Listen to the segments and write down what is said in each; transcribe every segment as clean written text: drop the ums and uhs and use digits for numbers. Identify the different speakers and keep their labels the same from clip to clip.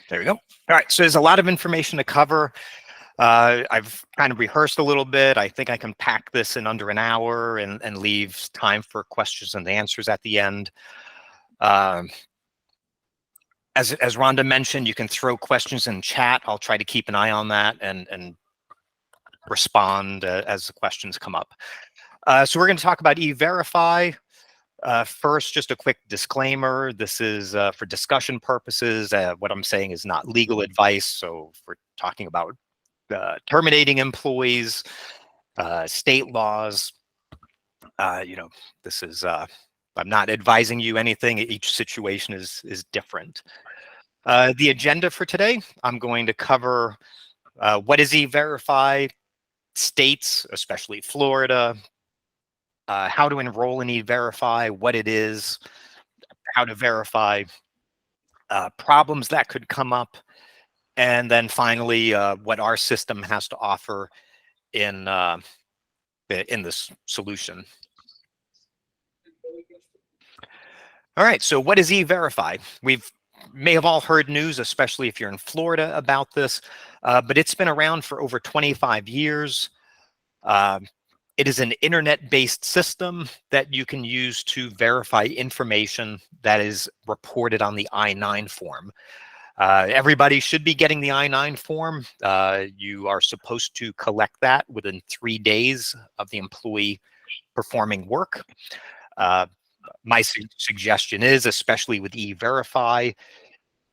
Speaker 1: There we go. All right, so there's a lot of information to cover. I've kind of rehearsed a little bit. I think I can pack this in under an hour and leave time for questions and answers at the end. Um, as Rhonda mentioned, you can throw questions in chat. I'll try to keep an eye on that and respond as the questions come up. So we're going to talk about E-Verify. First, just a quick disclaimer. This is for discussion purposes. What I'm saying is not legal advice. So if we're talking about terminating employees, state laws, this is, I'm not advising you anything. Each situation is different. The agenda for today, I'm going to cover what is E-Verify, states, especially Florida, how to enroll in E-Verify, what it is, how to verify, problems that could come up, and then finally, what our system has to offer in this solution. All right, so what is E-Verify? May have all heard news, especially if you're in Florida, about this, but it's been around for over 25 years. It is an internet-based system that you can use to verify information that is reported on the I-9 form. Everybody should be getting the I-9 form. You are supposed to collect that within 3 days of the employee performing work. My suggestion is, especially with E-Verify,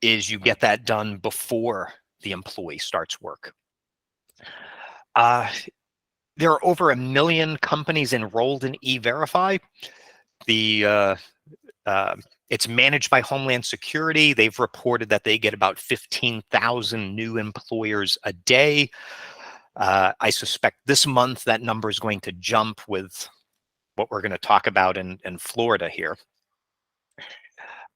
Speaker 1: is you get that done before the employee starts work. There are over 1 million companies enrolled in E-Verify. It's managed by Homeland Security. They've reported that they get about 15,000 new employers a day. I suspect this month that number is going to jump with what we're going to talk about in Florida here.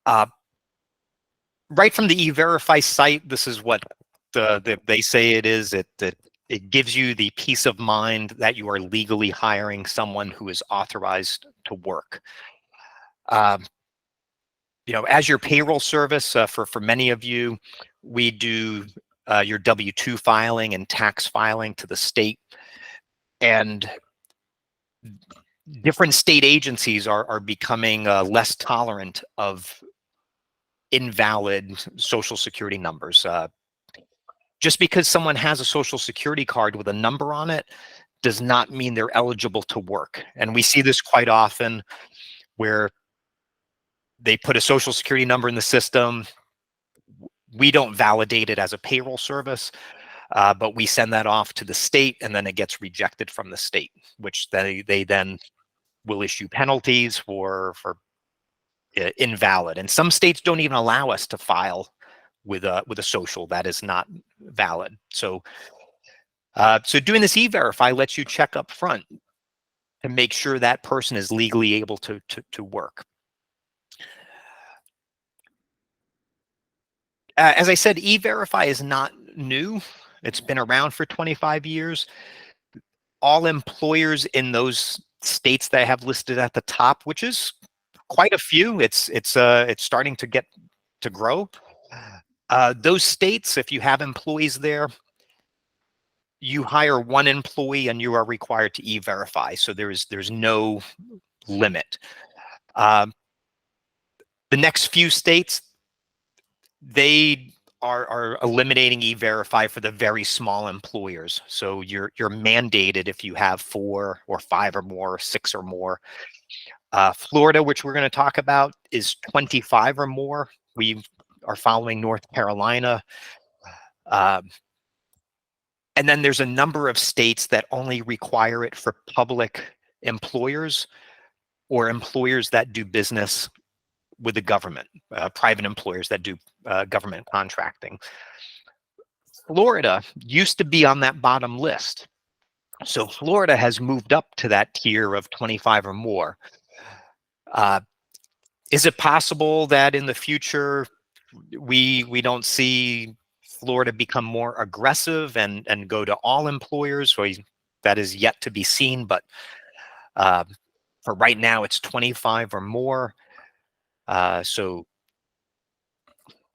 Speaker 1: Right from the E-Verify site, this is what they say it is. It gives you the peace of mind that you are legally hiring someone who is authorized to work. As your payroll service, for many of you, we do your W-2 filing and tax filing to the state. And different state agencies are becoming less tolerant of invalid Social Security numbers. Just because someone has a Social Security card with a number on it does not mean they're eligible to work. And we see this quite often where they put a Social Security number in the system. We don't validate it as a payroll service, but we send that off to the state and then it gets rejected from the state, which they then will issue penalties for invalid. And some states don't even allow us to file with a social that is not valid. So doing this E-Verify lets you check up front to make sure that person is legally able to work. As I said, E-Verify is not new. It's been around for 25 years. All employers in those states that I have listed at the top, which is quite a few, it's starting to grow. Those states, if you have employees there, you hire one employee and you are required to E-Verify. So there's no limit. The next few states, they are eliminating E-Verify for the very small employers. So you're mandated if you have 4 or 5 or more, 6 or more. Florida, which we're going to talk about, is 25 or more. We are following North Carolina. And then there's a number of states that only require it for public employers or employers that do business with the government, private employers that do government contracting. Florida used to be on that bottom list. So Florida has moved up to that tier of 25 or more. Is it possible that in the future we don't see Florida become more aggressive and go to all employers? So that is yet to be seen, but for right now it's 25 or more. So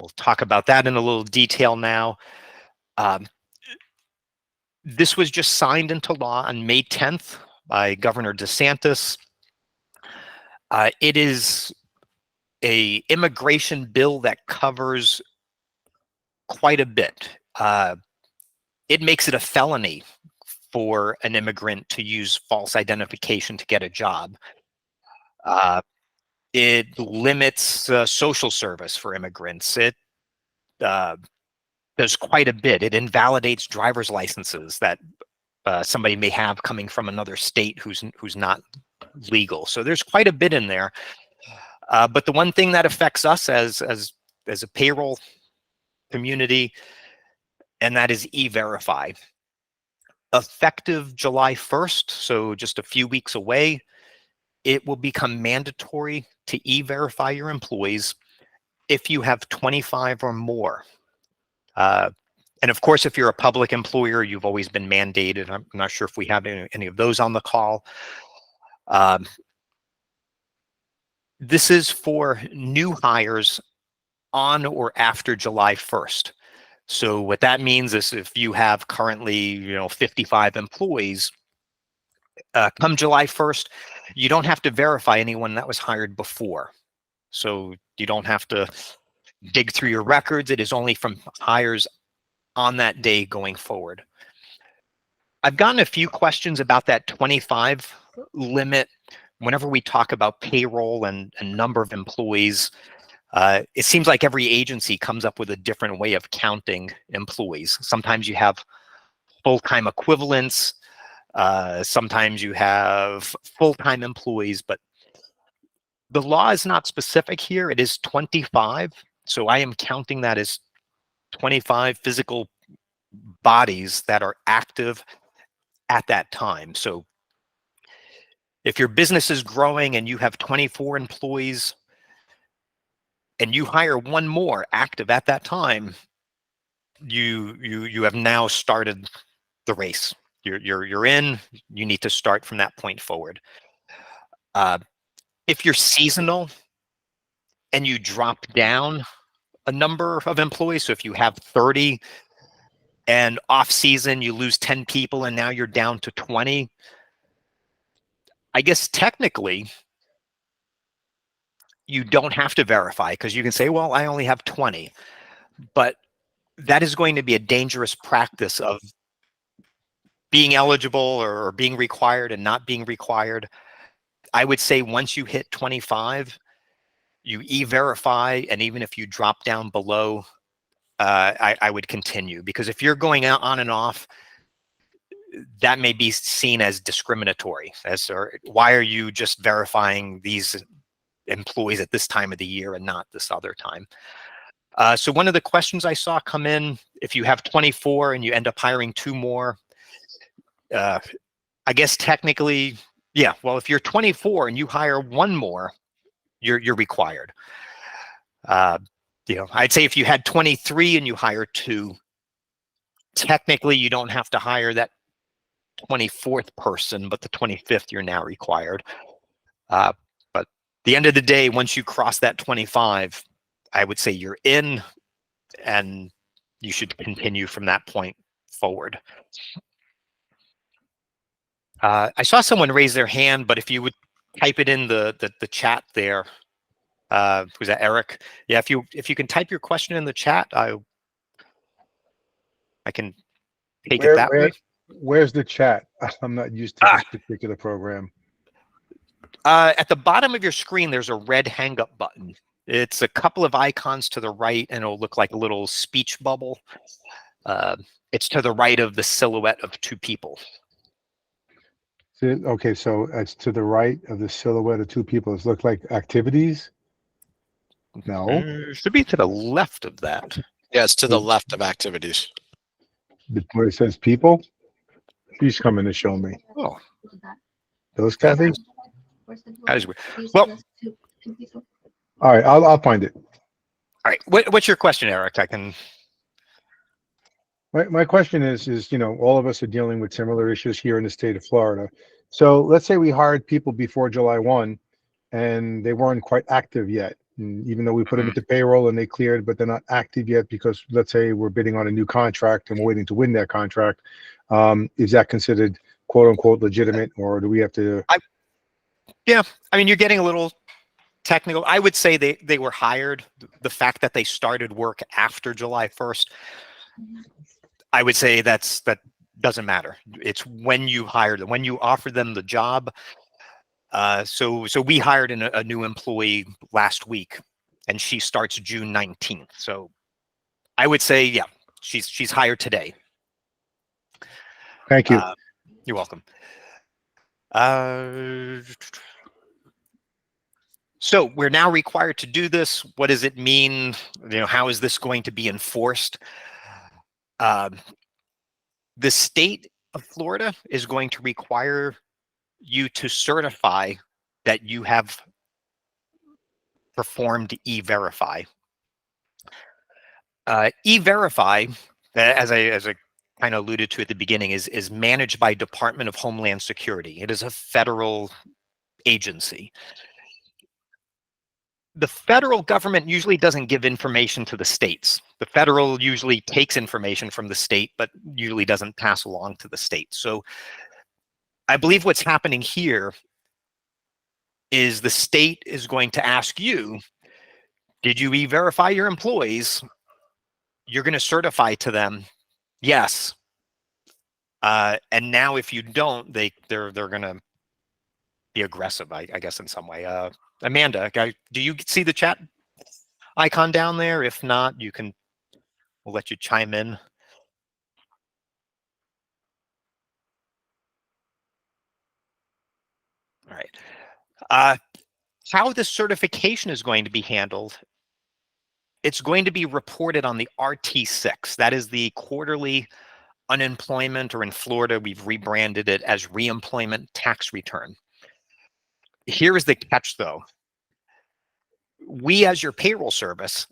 Speaker 1: We'll talk about that in a little detail now. This was just signed into law on May 10th by Governor DeSantis. It is a immigration bill that covers quite a bit. It makes it a felony for an immigrant to use false identification to get a job. It limits social service for immigrants. It does quite a bit. It invalidates driver's licenses that somebody may have coming from another state who's not legal. So there's quite a bit in there. But the one thing that affects us as a payroll community, and that is E-Verify. Effective July 1st, so just a few weeks away, it will become mandatory to E-Verify your employees if you have 25 or more. And of course, if you're a public employer, you've always been mandated. I'm not sure if we have any of those on the call. This is for new hires on or after July 1st. So what that means is if you have currently, 55 employees, come July 1st, you don't have to verify anyone that was hired before. So you don't have to dig through your records. It is only from hires on that day going forward. I've gotten a few questions about that 25 limit. Whenever we talk about payroll and number of employees, it seems like every agency comes up with a different way of counting employees. Sometimes you have full-time equivalents. Sometimes you have full-time employees, but the law is not specific here. It is 25. So I am counting that as 25 physical bodies that are active at that time. So if your business is growing and you have 24 employees and you hire one more active at that time, you have now started the race. You're in. You need to start from that point forward. If you're seasonal and you drop down a number of employees, so if you have 30 and off season you lose 10 people and now you're down to 20, I guess technically you don't have to verify because you can say, well, I only have 20, but that is going to be a dangerous practice of being eligible or being required and not being required. I would say once you hit 25, you E-Verify, and even if you drop down below, I would continue, because if you're going out on and off, that may be seen as discriminatory. Why are you just verifying these employees at this time of the year and not this other time? So one of the questions I saw come in, if you have 24 and you end up hiring 2 more, I guess technically, yeah, well, if you're 24 and you hire 1 more, you're required. I'd say if you had 23 and you hire 2, technically you don't have to hire that 24th person, but the 25th you're now required. But at the end of the day, once you cross that 25, I would say you're in, and you should continue from that point forward. I saw someone raise their hand, but if you would type it in the chat there, was that Eric? Yeah, if you can type your question in the chat, I can take it that way.
Speaker 2: Where's the chat? I'm not used to this particular program.
Speaker 1: At the bottom of your screen, there's a red hang up button. It's a couple of icons to the right, and it'll look like a little speech bubble. It's to the right of the silhouette of 2 people.
Speaker 2: Okay, so it's to the right of the silhouette of 2 people. It looks like activities. No,
Speaker 1: it should be to the left of that.
Speaker 3: Yeah, it's to the left of activities.
Speaker 2: Where it says people. She's coming to show me.
Speaker 1: Oh,
Speaker 2: those Kathy.
Speaker 1: That is weird. Well,
Speaker 2: all right, I'll find it.
Speaker 1: All right, what's your question, Eric? I can.
Speaker 2: My question is, all of us are dealing with similar issues here in the state of Florida. So let's say we hired people before July 1 and they weren't quite active yet. And even though we put them into payroll and they cleared, but they're not active yet because, let's say, we're bidding on a new contract and we're waiting to win that contract. Is that considered quote unquote legitimate, or do we have to?
Speaker 1: Yeah, I mean, you're getting a little technical. I would say they were hired. The fact that they started work after July 1st, I would say that doesn't matter. It's when you hire them, when you offer them the job. So we hired a new employee last week, and she starts June 19th. So I would say, yeah, she's hired today.
Speaker 2: Thank you.
Speaker 1: You're welcome. So we're now required to do this. What does it mean? How is this going to be enforced? The state of Florida is going to require you to certify that you have performed E-Verify. E-Verify, as I kind of alluded to at the beginning, is managed by Department of Homeland Security. It is a federal agency. The federal government usually doesn't give information to the states. The federal usually takes information from the state, but usually doesn't pass along to the state. So I believe what's happening here is the state is going to ask you, did you E-Verify your employees? You're going to certify to them, yes. And now if you don't, they're going to be aggressive, I guess, in some way. Amanda, do you see the chat icon down there? If not, we'll let you chime in. All right. How this certification is going to be handled, it's going to be reported on the RT6. That is the quarterly unemployment, or in Florida, we've rebranded it as reemployment tax return. Here is the catch, though. We, as your payroll service,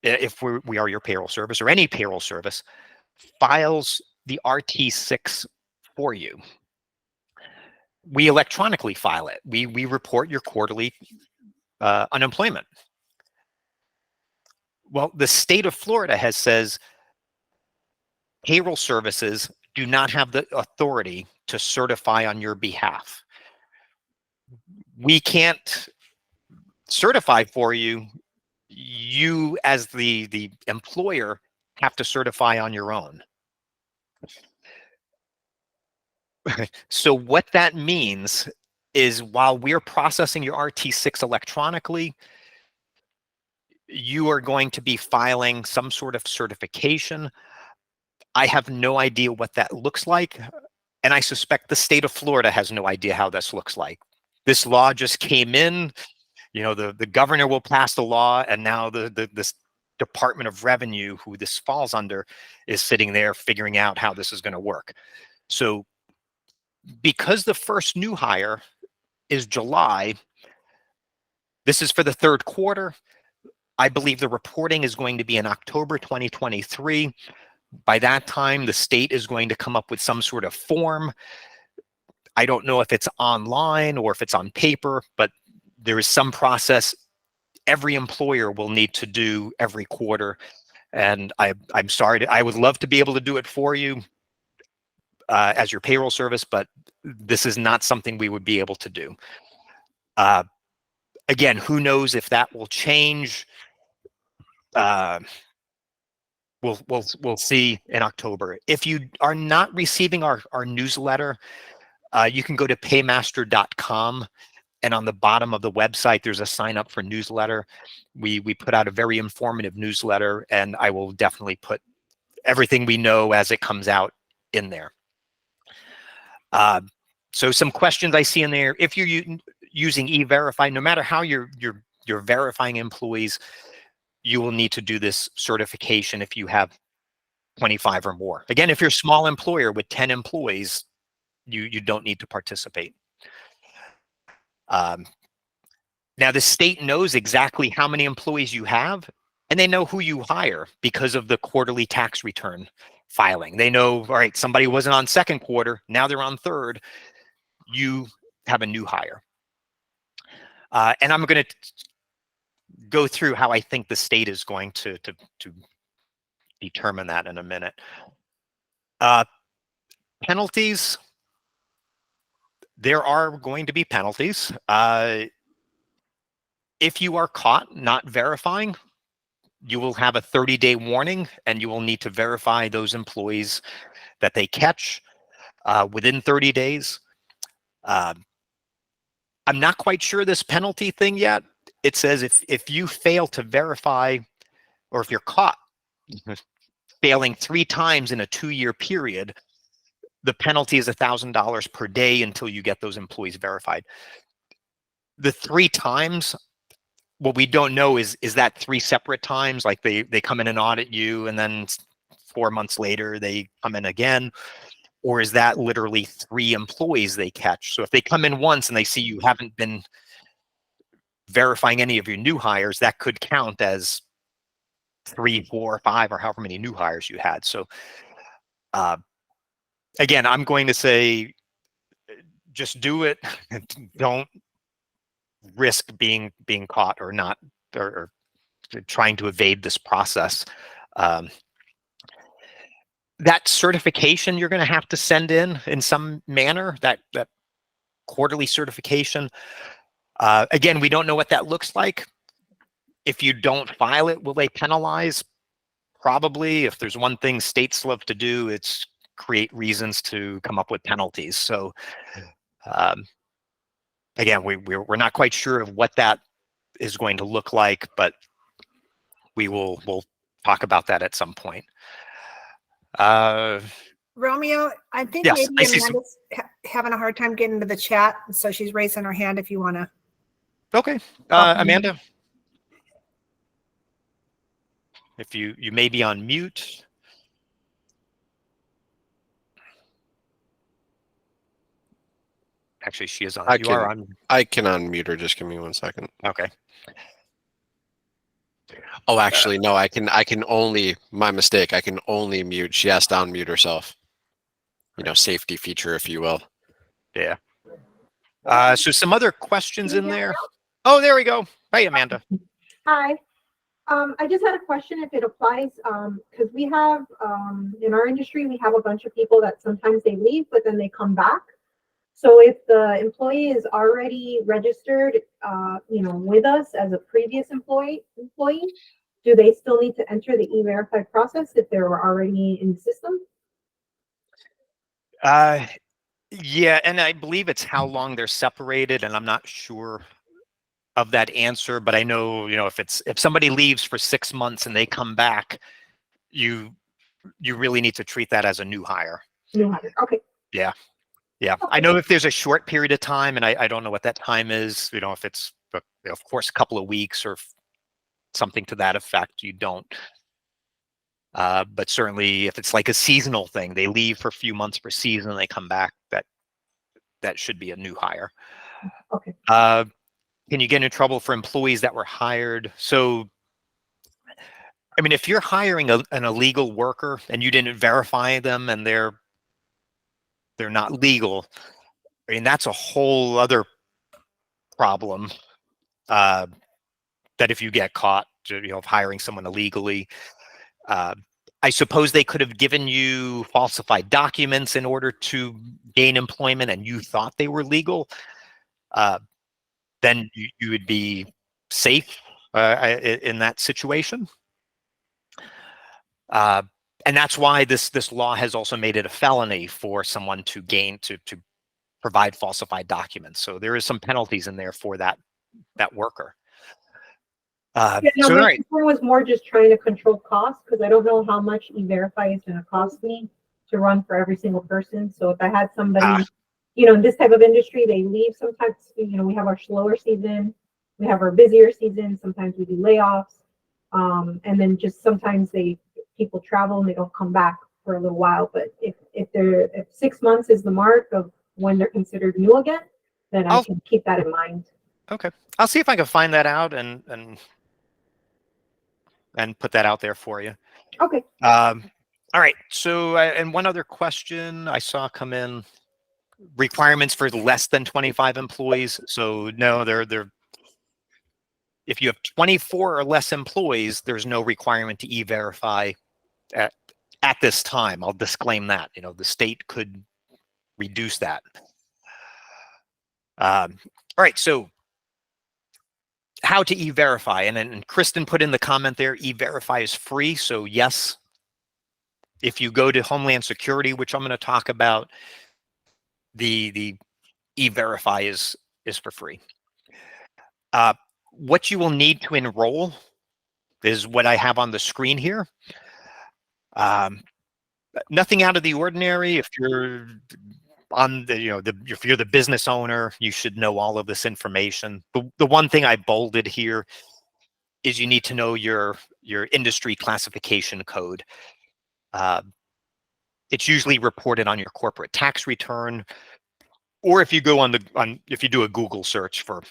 Speaker 1: if we are your payroll service or any payroll service, files the RT6 for you. We electronically file it. We report your quarterly unemployment. Well, the state of Florida says payroll services do not have the authority to certify on your behalf. We can't certify for you. You, as the employer, have to certify on your own. So what that means is, while we're processing your RT6 electronically, you are going to be filing some sort of certification. I have no idea what that looks like, and I suspect the state of Florida has no idea how this looks like. This law just came in. The governor will pass the law, and now this Department of Revenue, who this falls under, is sitting there figuring out how this is going to work. So because the first new hire is July, this is for the third quarter. I believe the reporting is going to be in October 2023. By that time, the state is going to come up with some sort of form. I don't know if it's online or if it's on paper, but there is some process every employer will need to do every quarter. And I'm sorry, I would love to be able to do it for you as your payroll service, but this is not something we would be able to do. Again, who knows if that will change? We'll see in October. If you are not receiving our newsletter, you can go to paymaster.com, and on the bottom of the website, there's a sign up for newsletter. We put out a very informative newsletter, and I will definitely put everything we know as it comes out in there. So some questions I see in there: if you're using E-Verify, no matter how you're verifying employees, you will need to do this certification if you have 25 or more. Again, if you're a small employer with 10 employees, you don't need to participate. Now, the state knows exactly how many employees you have, and they know who you hire because of the quarterly tax return filing. They know, all right, somebody wasn't on second quarter, now they're on third. You have a new hire. And I'm going to go through how I think the state is going to determine that in a minute. Penalties. There are going to be penalties. If you are caught not verifying, you will have a 30-day warning, and you will need to verify those employees that they catch within 30 days. I'm not quite sure this penalty thing yet. It says if you fail to verify, or if you're caught failing 3 times in a 2-year period, the penalty is $1,000 per day until you get those employees verified. The 3 times, what we don't know is that 3 separate times, like they come in and audit you, and then 4 months later they come in again, or is that literally 3 employees they catch? So if they come in once and they see you haven't been verifying any of your new hires, that could count as 3, 4, 5, or however many new hires you had. So again, I'm going to say, just do it. Don't risk being caught or not, or trying to evade this process. That certification you're going to have to send in some manner, that quarterly certification. Again, we don't know what that looks like. If you don't file it, will they penalize? Probably. If there's one thing states love to do, it's create reasons to come up with penalties. So again, we're not quite sure of what that is going to look like, but we'll talk about that at some point.
Speaker 4: Romeo, I think
Speaker 1: Yes,
Speaker 4: maybe
Speaker 1: I see some.
Speaker 4: Amanda's having a hard time getting to the chat, so she's raising her hand if you want to.
Speaker 1: Okay, Amanda, if you may be on mute. Actually, she is on.
Speaker 3: I can unmute her. Just give me 1 second.
Speaker 1: Okay.
Speaker 3: Oh, actually, no. I can only, my mistake. I can only mute. She has to unmute herself. You know, safety feature, if you will.
Speaker 1: Yeah. So some other questions in there. Oh, there we go. Hey, Amanda.
Speaker 5: Hi. I just had a question if it applies, because we have, in our industry, we have a bunch of people that sometimes they leave, but then they come back. So if the employee is already registered, with us as a previous employee, do they still need to enter the E-Verify process if they're already in the system?
Speaker 1: Yeah, and I believe it's how long they're separated, and I'm not sure of that answer, but I know, if somebody leaves for 6 months and they come back, you really need to treat that as a new hire.
Speaker 5: New hire. Okay.
Speaker 1: Yeah. Yeah. I know if there's a short period of time, and I don't know what that time is, if it's, of course, a couple of weeks or something to that effect, you don't. But certainly if it's like a seasonal thing, they leave for a few months for season and they come back, that should be a new hire.
Speaker 5: Okay.
Speaker 1: Can you get in trouble for employees that were hired? So, I mean, if you're hiring an illegal worker and you didn't verify them and they're not legal, I mean, that's a whole other problem. That if you get caught, of hiring someone illegally, I suppose they could have given you falsified documents in order to gain employment, and you thought they were legal. Then you would be safe in that situation. And that's why this law has also made it a felony for someone to provide falsified documents. So there is some penalties in there for that worker.
Speaker 5: My
Speaker 1: right.
Speaker 5: concern was more just trying to control costs, because I don't know how much E-Verify is going to cost me to run for every single person. So if I had somebody, in this type of industry, they leave sometimes, we have our slower season, we have our busier season, sometimes we do layoffs. And then just sometimes people travel and they don't come back for a little while. But if 6 months is the mark of when they're considered new again, then I can keep that in mind.
Speaker 1: Okay. I'll see if I can find that out and put that out there for you.
Speaker 5: Okay.
Speaker 1: All right. So, and one other question I saw come in: requirements for less than 25 employees. So no, they're If you have 24 or less employees, there's no requirement to e-verify at this time. I'll disclaim that. You know, the state could reduce that. All right, so how to e-verify, and then Kristen put in the comment there, e-verify is free. So yes, if you go to Homeland Security, which I'm going to talk about, the e-verify is for free. What you will need to enroll is what I have on the screen here. Nothing out of the ordinary. If you're on the, if you're the business owner, you should know all of this information. The one thing I bolded here is you need to know your industry classification code. It's usually reported on your corporate tax return, or if you go if you do a Google search for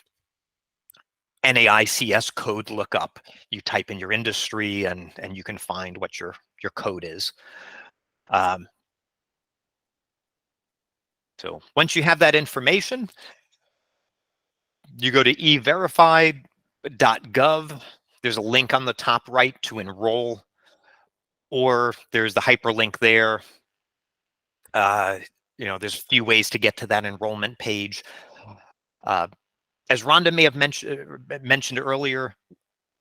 Speaker 1: NAICS code lookup, you type in your industry and you can find what your code is. So once you have that information, you go to everify.gov. There's a link on the top right to enroll, or there's the hyperlink there. There's a few ways to get to that enrollment page. As Rhonda may have mentioned earlier,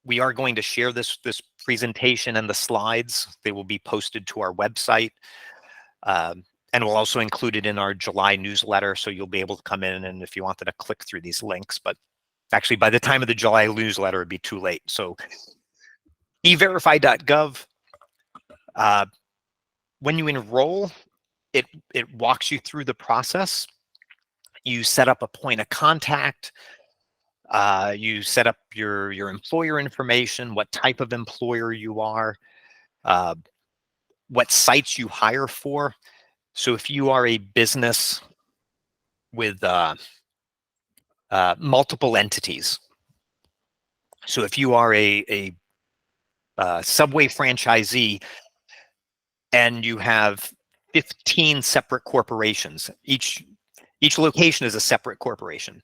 Speaker 1: we are going to share this presentation and the slides. They will be posted to our website. And we'll also include it in our July newsletter, so you'll be able to come in and if you wanted to click through these links. But actually, by the time of the July newsletter, it'd be too late. So everify.gov. When you enroll, it walks you through the process. You set up a point of contact. You set up your employer information, what type of employer you are, what sites you hire for. So if you are a business with multiple entities, so if you are a Subway franchisee and you have 15 separate corporations, each location is a separate corporation,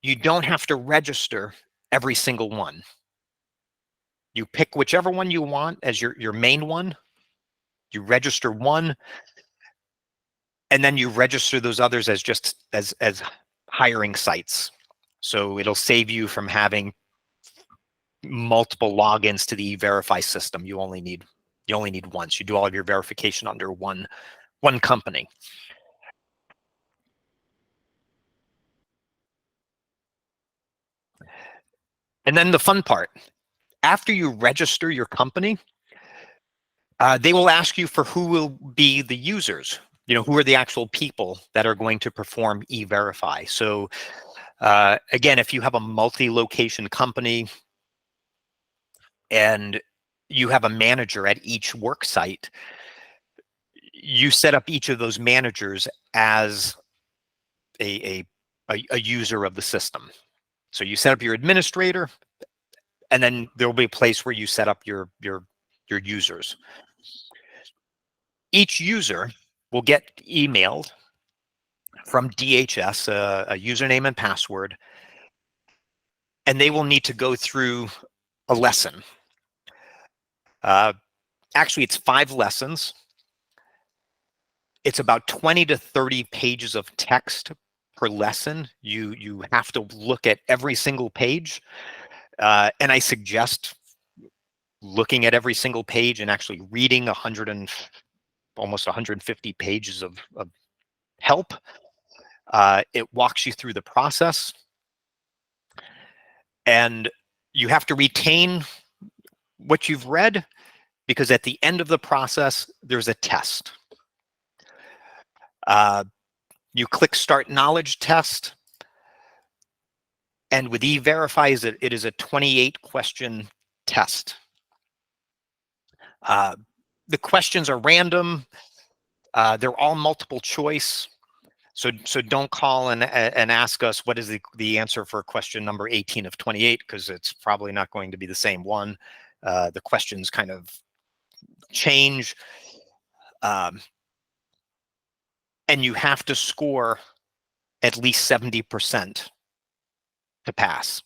Speaker 1: you don't have to register every single one. You pick whichever one you want as your main one, you register one, and then you register those others as just as hiring sites. So it'll save you from having multiple logins to the e-verify system. You only need once. You do all of your verification under one company. And then the fun part, after you register your company, they will ask you for who will be the users. Who are the actual people that are going to perform e-verify. So again, if you have a multi-location company and you have a manager at each work site, you set up each of those managers as a user of the system. So you set up your administrator, and then there will be a place where you set up your users. Each user will get emailed from DHS a username and password, and they will need to go through a lesson. Actually, it's 5 lessons. It's about 20 to 30 pages of text per lesson. You have to look at every single page, and I suggest looking at every single page and actually reading almost 150 pages of help. It walks you through the process, and you have to retain what you've read, because at the end of the process, there's a test. You click Start Knowledge Test, and with e-verify, it is a 28-question test. The questions are random. They're all multiple choice. So don't call and ask us what is the answer for question number 18 of 28, because it's probably not going to be the same one. The questions kind of change. And you have to score at least 70% to pass.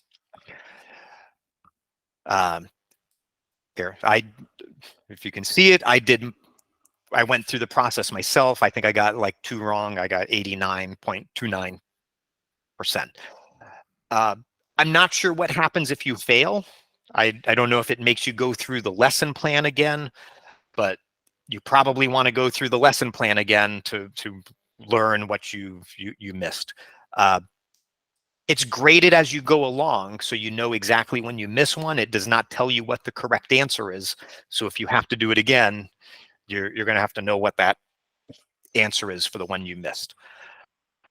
Speaker 1: Um, here, if you can see it, I went through the process myself. I think I got like 2 wrong. I got 89.29%. I'm not sure what happens if you fail. I don't know if it makes you go through the lesson plan again, but you probably want to go through the lesson plan again to learn what you missed. It's graded as you go along, so you know exactly when you miss one. It does not tell you what the correct answer is. So if you have to do it again, you're going to have to know what that answer is for the one you missed.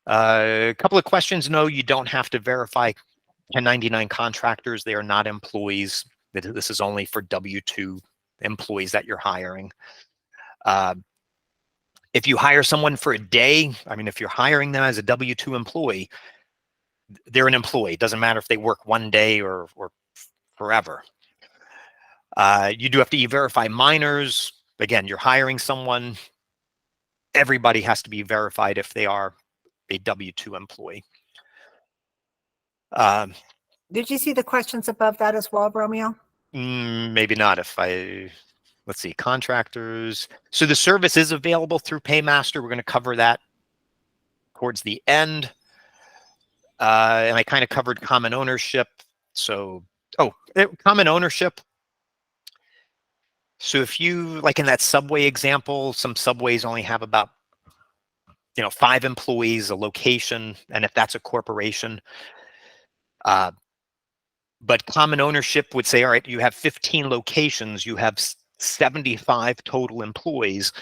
Speaker 1: A couple of questions. No, you don't have to verify 1099 contractors. They are not employees. This is only for W-2 employees that you're hiring. If you hire someone for a day, I mean, if you're hiring them as a W-2 employee, they're an employee. It doesn't matter if they work 1 day or forever. You do have to e-verify minors. Again, you're hiring someone. Everybody has to be verified if they are a W-2 employee.
Speaker 4: Did you see the questions above that as well, Romeo?
Speaker 1: Maybe not. Let's see, contractors. So the service is available through PayMaster. We're going to cover that towards the end. And I kind of covered common ownership. So, common ownership. So if you, like in that Subway example, some Subways only have about 5 employees, a location, and if that's a corporation. But common ownership would say, all right, you have 15 locations, you have 75 total employees,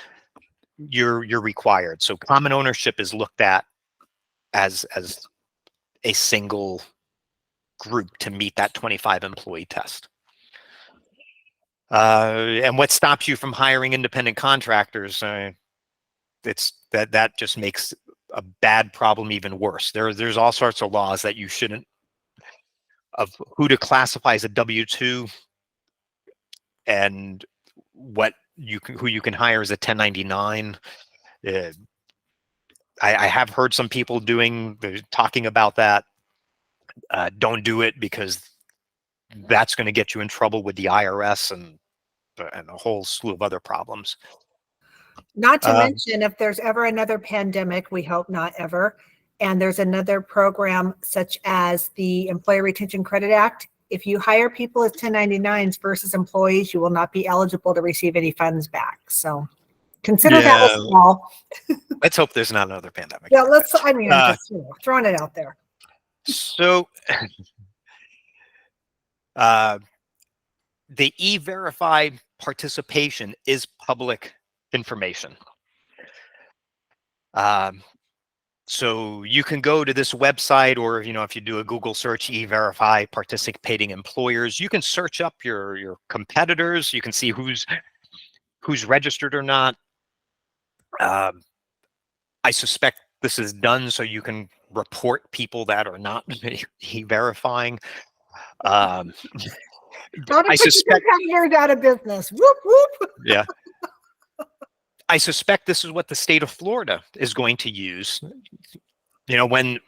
Speaker 1: you're required. So common ownership is looked at as a single group to meet that 25 employee test. And what stops you from hiring independent contractors? It's that just makes a bad problem even worse. There's all sorts of laws that you shouldn't, of who to classify as a W-2 and who you can hire as a 1099. I have heard some people talking about that. Don't do it, because that's going to get you in trouble with the IRS and a whole slew of other problems.
Speaker 4: Not to mention, if there's ever another pandemic, we hope not ever, and there's another program such as the Employee Retention Credit Act, if you hire people as 1099s versus employees, you will not be eligible to receive any funds back. So consider that as well.
Speaker 1: Let's hope there's not another pandemic.
Speaker 4: Yeah, I'm just throwing it out there.
Speaker 1: So the e-verify participation is public information. So you can go to this website, or if you do a Google search, e-verify participating employers, you can search up your competitors. You can see who's registered or not. I suspect this is done so you can report people that are not e-verifying.
Speaker 4: How to put your competitors out of business. Whoop, whoop.
Speaker 1: Yeah. I suspect this is what the state of Florida is going to use. When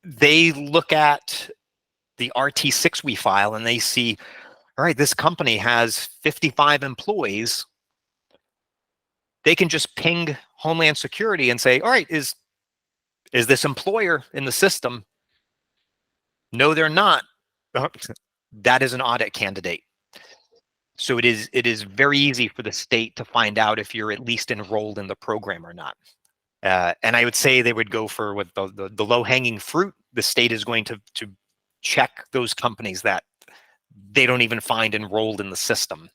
Speaker 1: they look at the RT6 we file and they see, all right, this company has 55 employees, they can just ping Homeland Security and say, all right, is this employer in the system? No, they're not. That is an audit candidate. So it is very easy for the state to find out if you're at least enrolled in the program or not. And I would say they would go for with the low-hanging fruit. The state is going to check those companies that they don't even find enrolled in the system.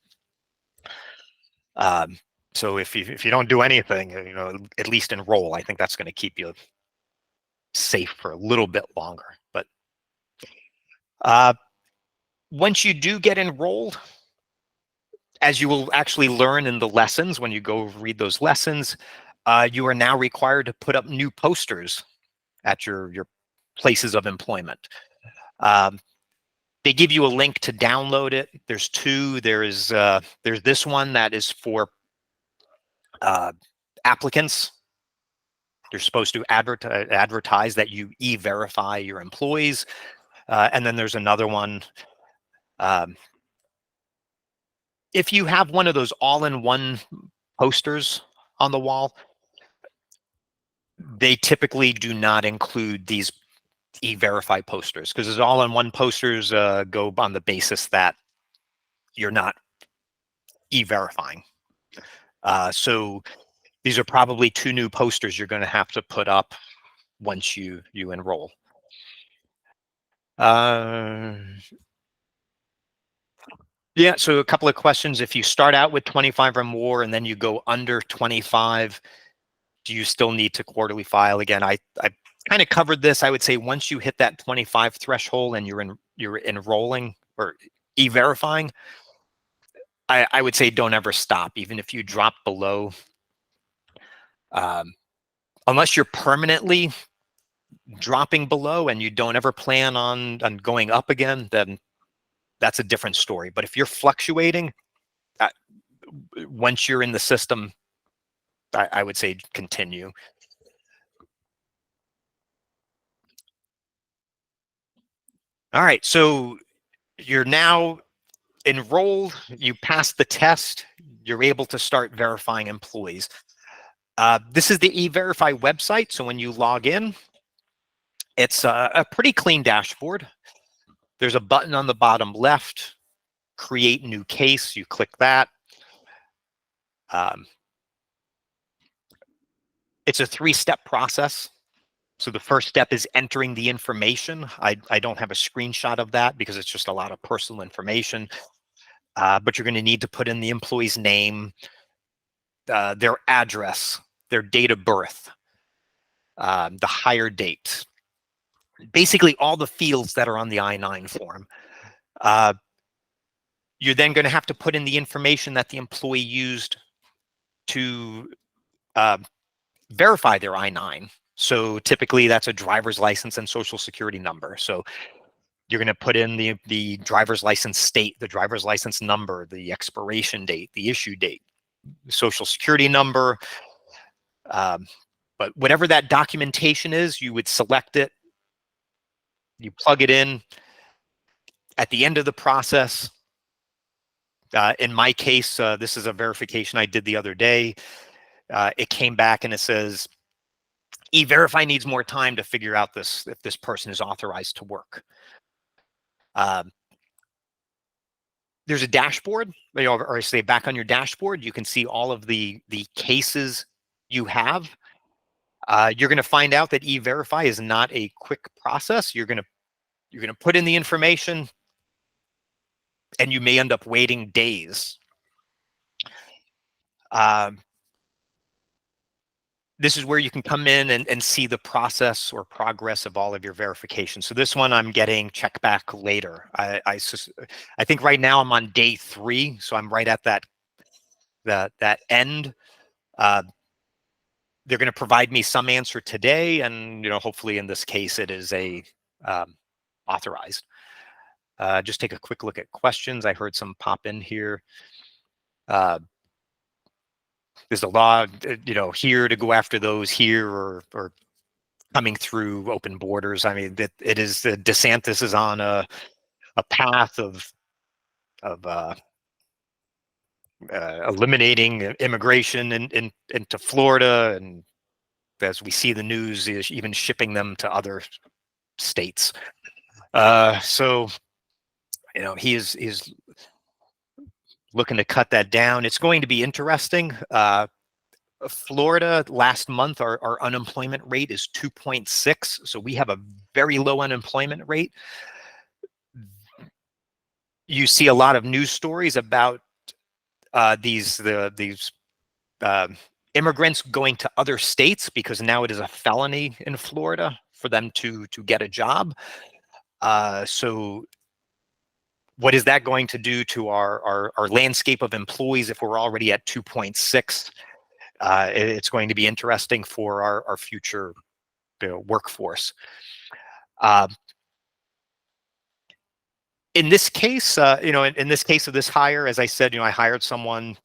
Speaker 1: So if you don't do anything, at least enroll. I think that's going to keep you safe for a little bit longer. But once you do get enrolled, as you will actually learn in the lessons, when you go read those lessons, you are now required to put up new posters at your places of employment. They give you a link to download it. There's 2. There's this one that is for applicants. You're supposed to advertise that you e-verify your employees. And then there's another one if you have one of those all-in-one posters on the wall, they typically do not include these e-verify posters, because those all-in-one posters go on the basis that you're not e-verifying. So these are probably 2 new posters you're going to have to put up once you enroll. Yeah, so a couple of questions. If you start out with 25 or more and then you go under 25, do you still need to quarterly file? Again, I kind of covered this. I would say once you hit that 25 threshold and you're enrolling or e-verifying, I would say don't ever stop, even if you drop below. Unless you're permanently dropping below and you don't ever plan on going up again, then that's a different story. But if you're fluctuating, once you're in the system, I would say continue. All right, so you're now enrolled, you passed the test, you're able to start verifying employees. This is the E-Verify website, so when you log in, it's a pretty clean dashboard. There's a button on the bottom left, create new case, you click that. It's a 3-step process. So the first step is entering the information. I don't have a screenshot of that because it's just a lot of personal information. But you're going to need to put in the employee's name, their address, their date of birth, the hire date, basically all the fields that are on the I-9 form. You're then going to have to put in the information that the employee used to verify their I-9. So typically that's a driver's license and social security number. So you're going to put in the driver's license state, the driver's license number, the expiration date, the issue date, social security number. But whatever that documentation is, you would select it, you plug it in. At the end of the process, in my case, this is a verification I did the other day. It came back and it says, E-Verify needs more time to figure out if this person is authorized to work. There's a dashboard, or I say back on your dashboard, you can see all of the cases you have. You're going to find out that E-Verify is not a quick process. You're going to put in the information, and you may end up waiting days. This is where you can come in and see the process or progress of all of your verifications. So this one I'm getting check back later. I think right now I'm on day 3, so I'm right at that end. They're going to provide me some answer today, and hopefully in this case it is a authorized. Just take a quick look at questions. I heard some pop in here. There's a law, here to go after those here or coming through open borders. I mean, it is DeSantis is on a path of eliminating immigration into Florida, and as we see the news, is even shipping them to other states. So he is looking to cut that down. It's going to be interesting. Florida last month, our unemployment rate is 2.6. So we have a very low unemployment rate. You see a lot of news stories about these immigrants going to other states because now it is a felony in Florida for them to get a job. So what is that going to do to our landscape of employees if we're already at 2.6? It's going to be interesting for our future workforce. In this case, in this case of this hire, as I said, I hired someone,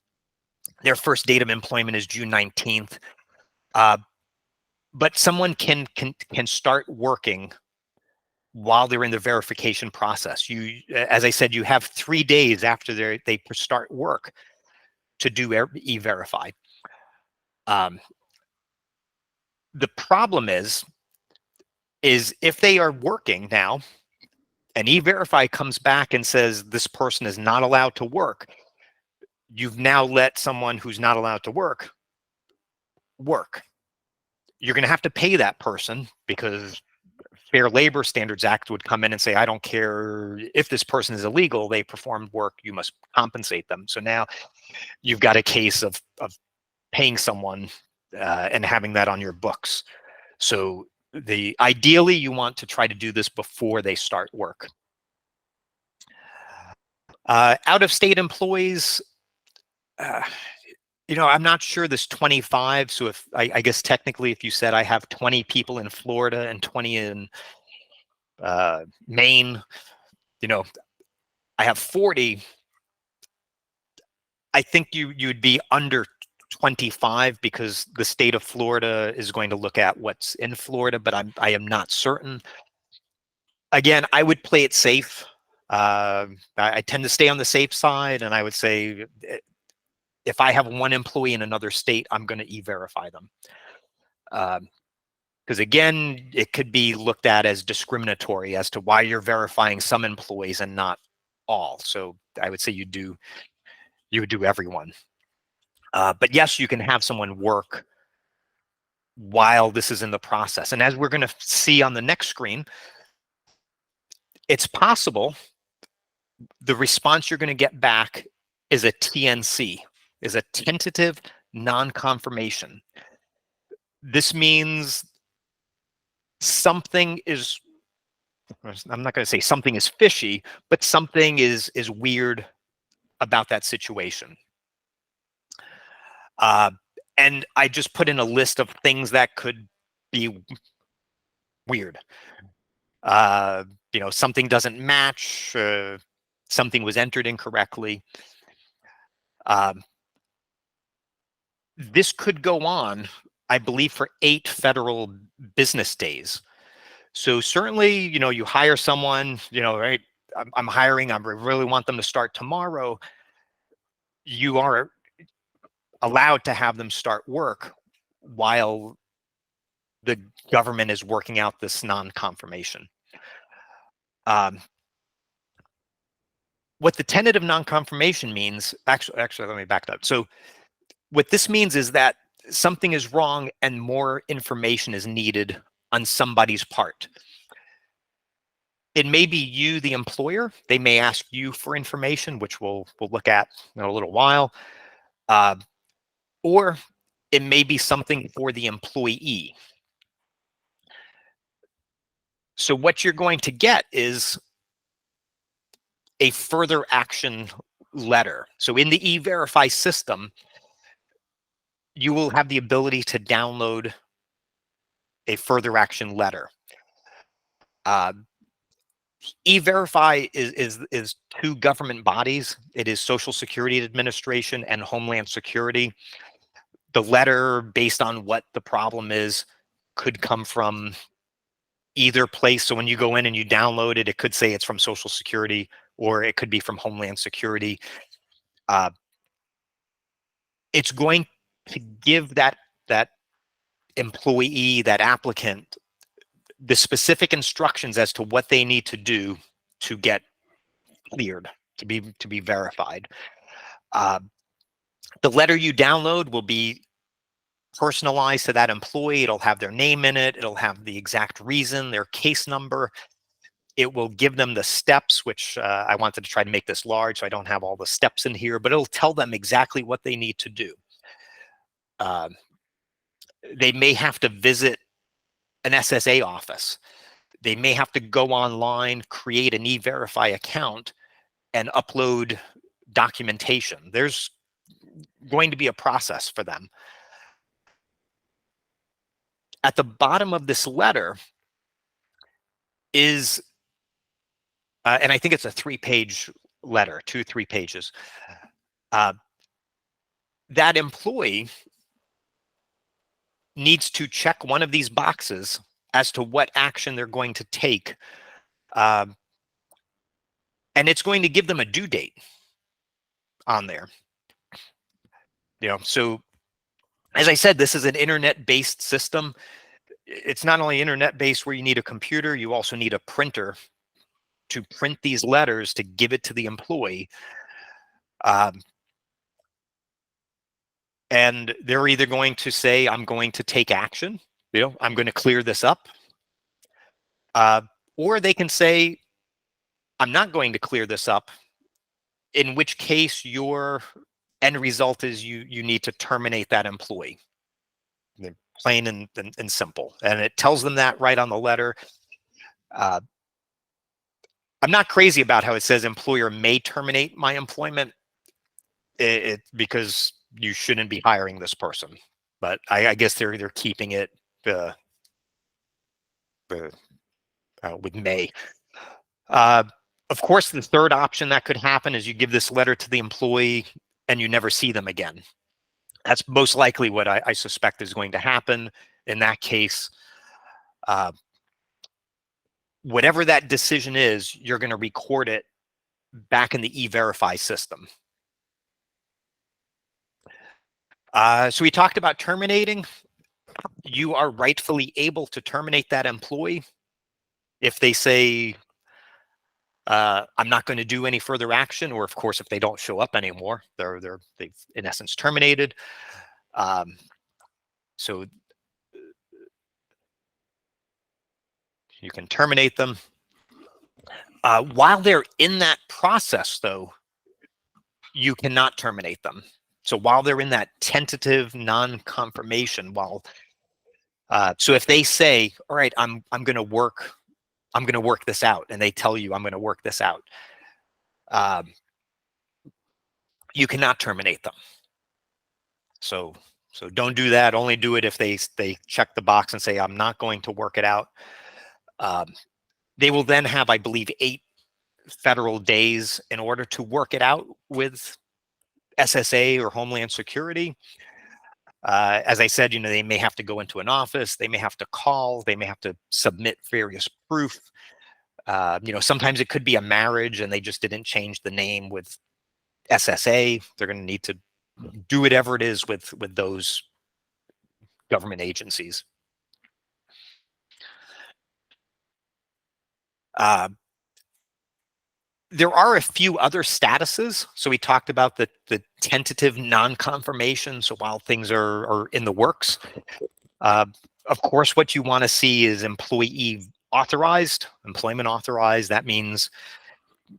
Speaker 1: their first date of employment is June 19th. But someone can start working while they're in the verification process. As I said, you have 3 days after they start work to do e-verify. The problem is if they are working now and e-verify comes back and says this person is not allowed to work, you've now let someone who's not allowed to work. You're going to have to pay that person, because Fair Labor Standards Act would come in and say, I don't care if this person is illegal, they performed work, you must compensate them. So now you've got a case of paying someone and having that on your books. So ideally you want to try to do this before they start work. Out-of-state employees, I'm not sure this 25. So if I guess technically if you said I have 20 people in Florida and 20 in Maine, I have 40. I think you'd be under 25, because the state of Florida is going to look at what's in Florida, but I am not certain. Again, I would play it safe. I tend to stay on the safe side, and I would say if I have one employee in another state, I'm going to e-verify them. Because again, it could be looked at as discriminatory as to why you're verifying some employees and not all. So I would say you would do everyone. But yes, you can have someone work while this is in the process. And as we're going to see on the next screen, it's possible the response you're going to get back is a TNC, is a tentative non-confirmation. This means something is, I'm not going to say something is fishy, but something is weird about that situation. And I just put in a list of things that could be weird. Something doesn't match, something was entered incorrectly. This could go on, I believe, for 8 federal business days. So certainly, you hire someone, right? I'm hiring, I really want them to start tomorrow. You are allowed to have them start work while the government is working out this non-confirmation. What the tentative non-confirmation means, actually, let me back up. So what this means is that something is wrong and more information is needed on somebody's part. It may be you, the employer. They may ask you for information, which we'll look at in a little while. Or it may be something for the employee. So what you're going to get is a further action letter. So in the e-verify system, you will have the ability to download a further action letter. E-verify is 2 government bodies. It is Social Security Administration and Homeland Security. The letter, based on what the problem is, could come from either place. So when you go in and you download it, it could say it's from Social Security, or it could be from Homeland Security. It's going to give that employee, that applicant, the specific instructions as to what they need to do to get cleared, to be verified. The letter you download will be personalized to that employee. It'll have their name in it. It'll have the exact reason, their case number. It will give them the steps, which I wanted to try to make this large, so I don't have all the steps in here, but it'll tell them exactly what they need to do. They may have to visit an SSA office. They may have to go online, create an e-verify account, and upload documentation. There's going to be a process for them. At the bottom of this letter is, and I think it's a 3-page letter, 2-3 pages. That employee needs to check one of these boxes as to what action they're going to take And it's going to give them a due date on there. So as I said, this is an internet-based system. It's not only internet-based where you need a computer, you also need a printer to print these letters to give it to the employee. And they're either going to say, I'm going to take action, I'm going to clear this up. Or they can say, I'm not going to clear this up, in which case your end result is you need to terminate that employee. Plain and simple. And it tells them that right on the letter. I'm not crazy about how it says employer may terminate my employment because you shouldn't be hiring this person. But I guess they're keeping it with may. Of course, the third option that could happen is you give this letter to the employee and you never see them again. That's most likely what I suspect is going to happen. In that case, whatever that decision is, you're going to record it back in the E-Verify system. So we talked about terminating. You are rightfully able to terminate that employee if they say, I'm not going to do any further action, or of course, if they don't show up anymore, they've in essence terminated. So you can terminate them. While they're in that process, though, you cannot terminate them. So while they're in that tentative non-confirmation, so if they say, all right, I'm going to work this out, and they tell you I'm going to work this out, you cannot terminate them. So don't do that. Only do it if they check the box and say, I'm not going to work it out. They will then have, I believe, 8 federal days in order to work it out with SSA or Homeland Security. As I said, they may have to go into an office, they may have to call, they may have to submit various proof. Sometimes it could be a marriage and they just didn't change the name with SSA. They're going to need to do whatever it is with those government agencies. There are a few other statuses. So we talked about the tentative non-confirmation. So while things are in the works, of course, what you want to see is employee authorized, employment authorized. That means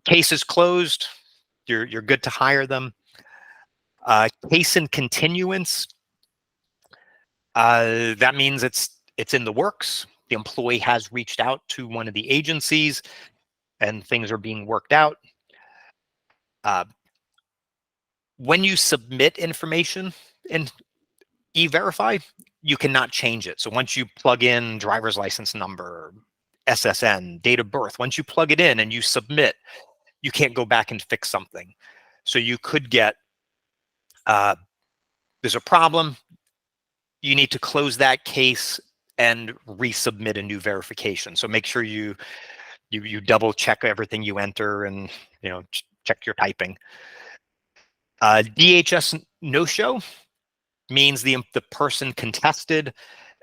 Speaker 1: case is closed. You're good to hire them. Case in continuance. That means it's in the works. The employee has reached out to one of the agencies and things are being worked out. When you submit information in E-Verify, you cannot change it. So once you plug in driver's license number, SSN, date of birth, once you plug it in and you submit, you can't go back and fix something. So you could get, there's a problem, you need to close that case and resubmit a new verification. So make sure you double check everything you enter and check your typing. DHS no-show means the person contested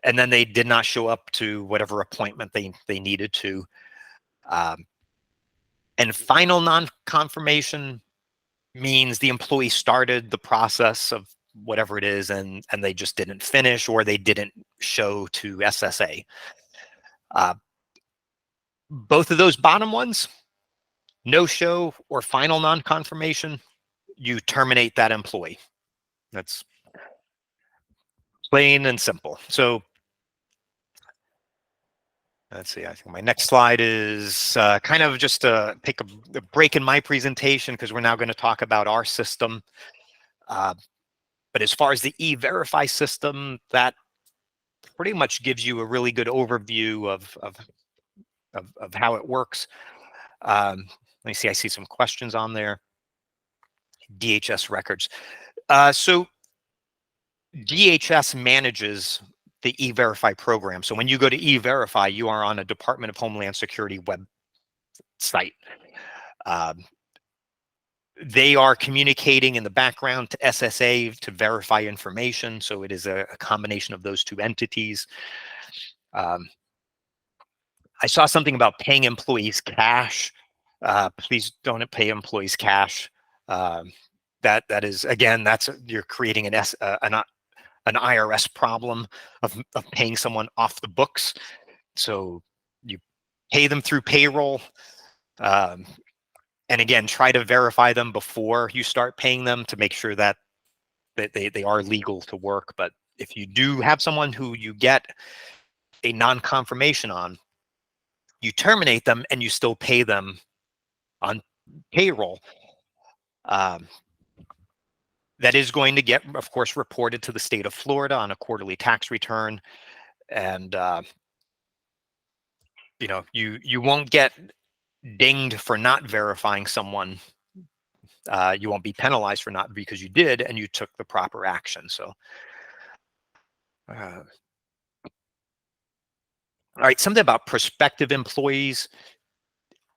Speaker 1: and then they did not show up to whatever appointment they needed to. And final non-confirmation means the employee started the process of whatever it is and they just didn't finish, or they didn't show to SSA. Both of those bottom ones, no show or final non-confirmation, you terminate that employee. That's plain and simple. So let's see, I think my next slide is kind of just to take a break in my presentation because we're now going to talk about our system. But as far as the E-Verify system, that pretty much gives you a really good overview of how it works. Let me see, I see some questions on there. DHS records. So DHS manages the E-Verify program. So when you go to E-Verify, you are on a Department of Homeland Security site. They are communicating in the background to SSA to verify information. So it is a combination of those two entities. I saw something about paying employees cash. Please don't pay employees cash. That is, again, you're creating an IRS problem of paying someone off the books. So you pay them through payroll. And again, try to verify them before you start paying them to make sure that they are legal to work. But if you do have someone who you get a non-confirmation on, you terminate them and you still pay them on payroll. That is going to get, of course, reported to the state of Florida on a quarterly tax return. And, you won't get dinged for not verifying someone. You won't be penalized for not, because you did and you took the proper action. So, all right, something about prospective employees.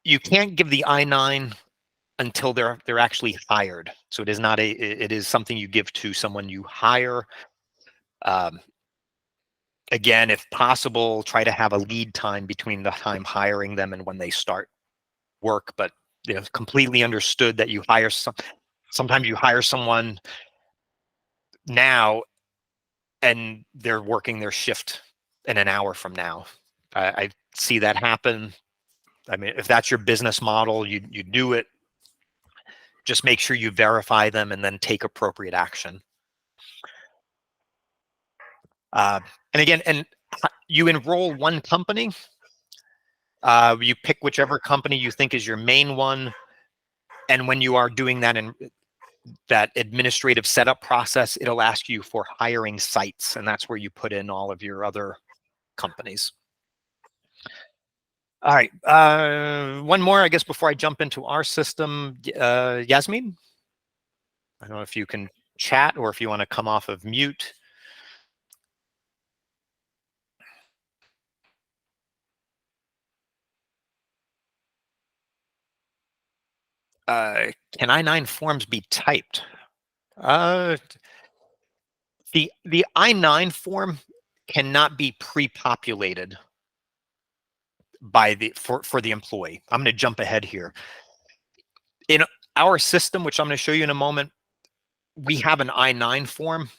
Speaker 1: You can't give the I-9 until they're actually hired. So it is not it is something you give to someone you hire. Again, if possible, try to have a lead time between the time hiring them and when they start work. But completely understood that you hire sometimes you hire someone now and they're working their shift in an hour from now. I see that happen. I mean, if that's your business model, you do it. Just make sure you verify them and then take appropriate action. And again, you enroll one company. You pick whichever company you think is your main one. And when you are doing that in that administrative setup process, it'll ask you for hiring sites. And that's where you put in all of your other companies. All right. One more, I guess, before I jump into our system. Yasmin, I don't know if you can chat or if you want to come off of mute. Can I-9 forms be typed? The I-9 form cannot be pre-populated for the employee. I'm going to jump ahead here. In our system, which I'm going to show you in a moment, we have an I-9 form.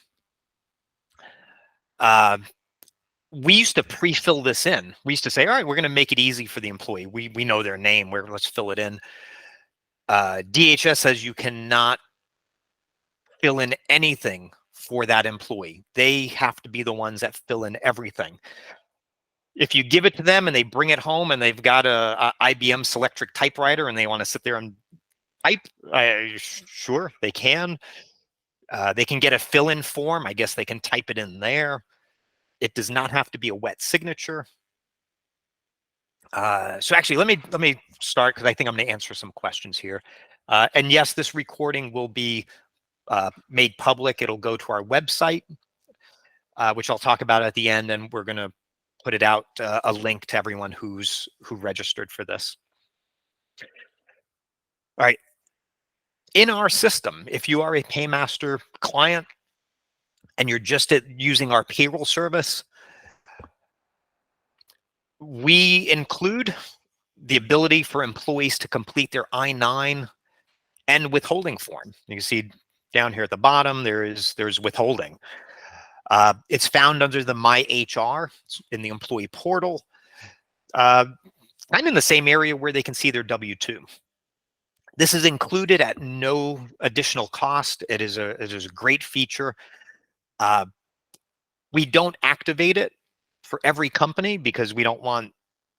Speaker 1: We used to pre-fill this in. We used to say, all right, we're going to make it easy for the employee. We know their name. Let's fill it in. DHS says you cannot fill in anything for that employee. They have to be the ones that fill in everything. If you give it to them and they bring it home and they've got a IBM Selectric typewriter and they want to sit there and type, sure, they can. They can get a fill-in form. I guess they can type it in there. It does not have to be a wet signature. So actually, let me start, because I think I'm going to answer some questions here. And yes, this recording will be made public. It'll go to our website, which I'll talk about at the end, and we're going to put it out a link to everyone who registered for this. All right. In our system, if you are a PayMaster client and you're just using our payroll service, we include the ability for employees to complete their I-9 and withholding form. You can see down here at the bottom, there's withholding. It's found under the My HR in the employee portal, kind of in the same area where they can see their W-2. This is included at no additional cost. It is a great feature. We don't activate it for every company because we don't want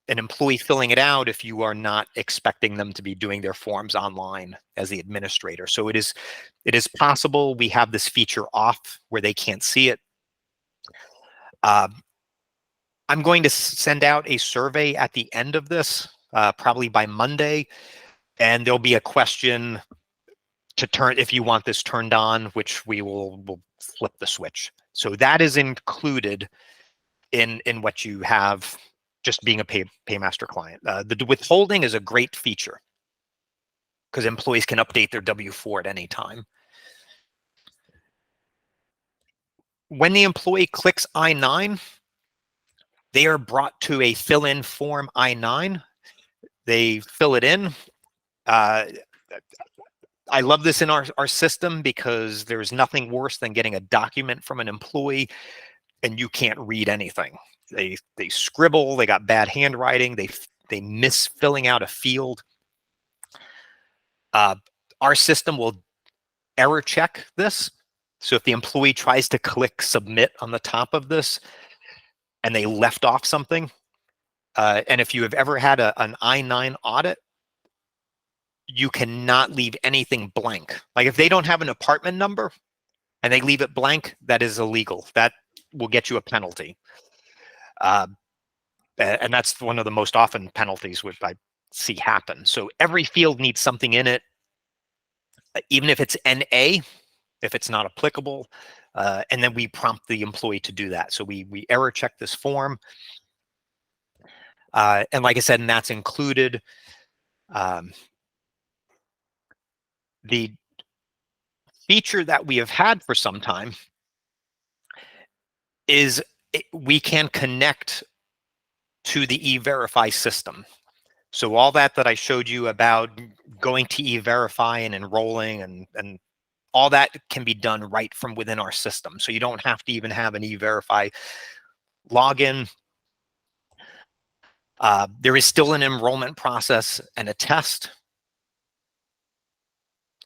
Speaker 1: an employee filling it out if you are not expecting them to be doing their forms online as the administrator. So it is possible we have this feature off where they can't see it. I'm going to send out a survey at the end of this, probably by Monday, and there'll be a question to turn if you want this turned on, which we'll flip the switch. So that is included in what you have just being a PayMaster client. The withholding is a great feature because employees can update their W-4 at any time. When the employee clicks I-9, they are brought to a fill-in form I-9. They fill it in. I love this in our system because there's nothing worse than getting a document from an employee and you can't read anything. They scribble, they got bad handwriting, they miss filling out a field. Our system will error check this. So if the employee tries to click submit on the top of this and they left off something, and if you have ever had an I-9 audit, you cannot leave anything blank. Like if they don't have an apartment number and they leave it blank, that is illegal. That will get you a penalty. And that's one of the most often penalties which I see happen. So every field needs something in it, even if it's NA, if it's not applicable, and then we prompt the employee to do that. So we error check this form. And like I said, and that's included. The feature that we have had for some time is we can connect to the E-Verify system. So all that I showed you about going to E-Verify and enrolling and all that can be done right from within our system. So you don't have to even have an E-Verify login. There is still an enrollment process and a test.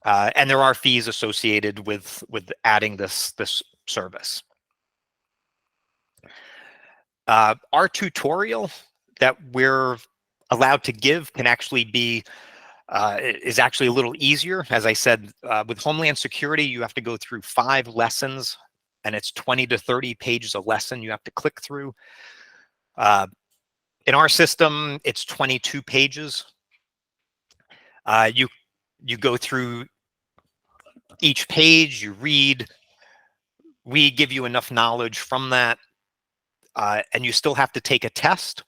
Speaker 1: And there are fees associated with adding this service. Our tutorial that we're allowed to give can actually be is actually a little easier. As I said, with Homeland Security, you have to go through 5 lessons, and it's 20 to 30 pages a lesson you have to click through. In our system, it's 22 pages. You go through each page, you read, we give you enough knowledge from that, and you still have to take a test.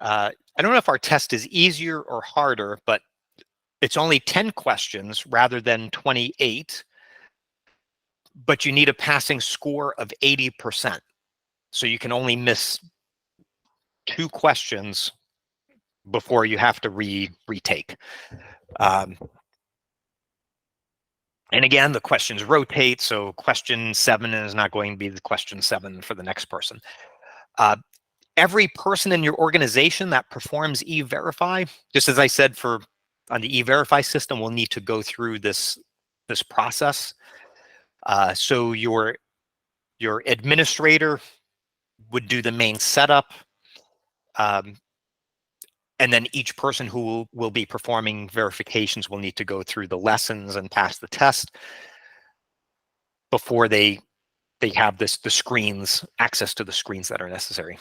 Speaker 1: I don't know if our test is easier or harder, but it's only 10 questions rather than 28, but you need a passing score of 80%. So you can only miss 2 questions before you have to retake. And again, the questions rotate, so question 7 is not going to be the question 7 for the next person. Every person in your organization that performs E-Verify, just as I said on the E-Verify system, will need to go through this process. So your administrator would do the main setup, and then each person who will be performing verifications will need to go through the lessons and pass the test before they have the screens, access to the screens that are necessary.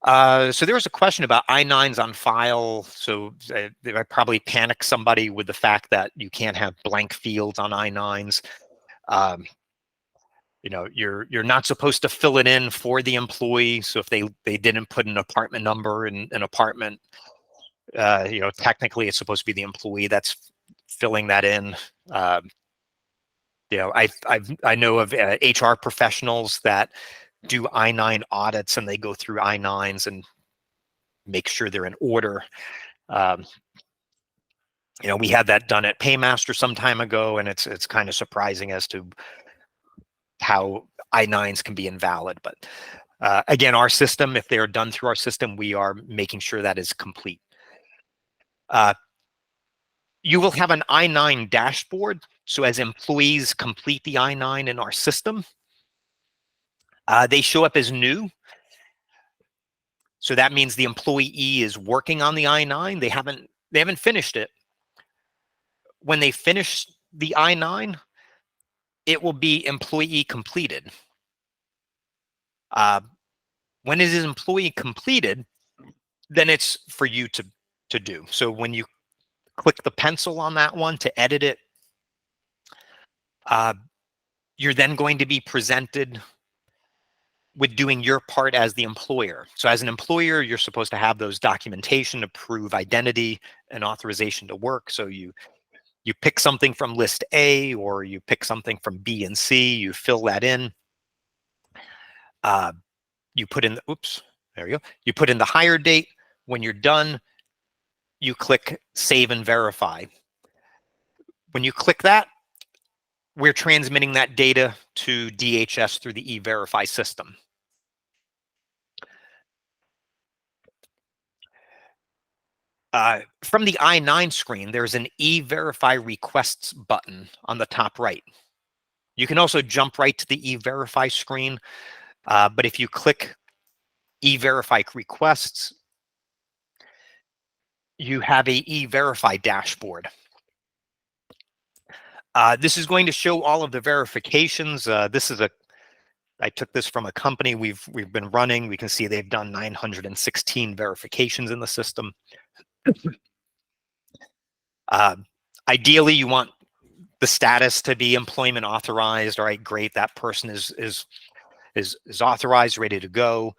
Speaker 1: So there was a question about I-9s on file. So I probably panicked somebody with the fact that you can't have blank fields on I-9s. You know, you're not supposed to fill it in for the employee. So if they didn't put an apartment number in an apartment, you know, technically it's supposed to be the employee that's filling that in. You know, I know of HR professionals that do I-9 audits, and they go through I-9s and make sure they're in order. You know, we had that done at PayMaster some time ago, and it's kind of surprising as to how I-9s can be invalid. But again, our system, if they are done through our system, we are making sure that is complete. You will have an I-9 dashboard. So as employees complete the I-9 in our system, they show up as new. So that means the employee is working on the I-9. They haven't finished it. When they finish the I-9, it will be employee completed. When it is employee completed, then it's for you to do. So when you click the pencil on that one to edit it, you're then going to be presented with doing your part as the employer. So as an employer, you're supposed to have those documentation to prove identity and authorization to work. So you pick something from list A, or you pick something from B and C, you fill that in. You put in, oops, there you go. You put in the hire date. When you're done, you click save and verify. When you click that, we're transmitting that data to DHS through the E-Verify system. From the I-9 screen, there's an E-Verify requests button on the top right. You can also jump right to the E-Verify screen, but if you click E-Verify requests, you have a E-Verify dashboard. This is going to show all of the verifications. I took this from a company we've been running. We can see they've done 916 verifications in the system. Ideally, you want the status to be employment authorized. All right, great. That person is authorized, ready to go.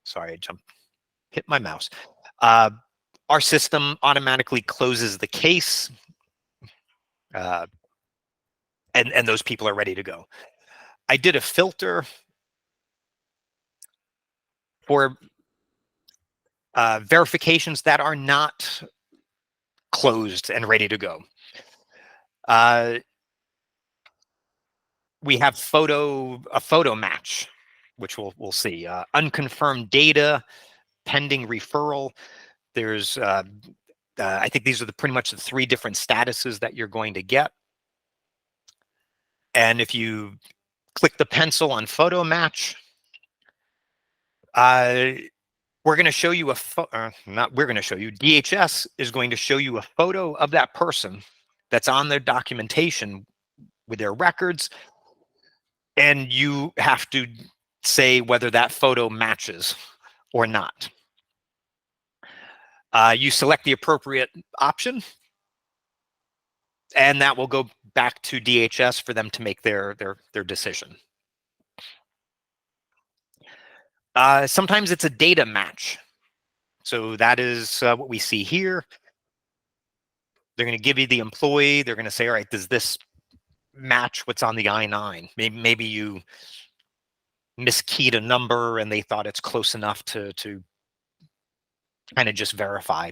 Speaker 1: Sorry, I hit my mouse. Our system automatically closes the case, and those people are ready to go. I did a filter for verifications that are not closed and ready to go. We have a photo match, which we'll see. Unconfirmed data, pending referral. There's, I think these are pretty much the 3 different statuses that you're going to get. And if you click the pencil on photo match, we're going to show you DHS is going to show you a photo of that person that's on their documentation with their records, and you have to say whether that photo matches or not. You select the appropriate option, and that will go back to DHS for them to make their decision. Sometimes it's a data match. So that is what we see here. They're going to give you the employee. They're going to say, all right, does this match what's on the I-9? Maybe you miskeyed a number and they thought it's close enough to kind of just verify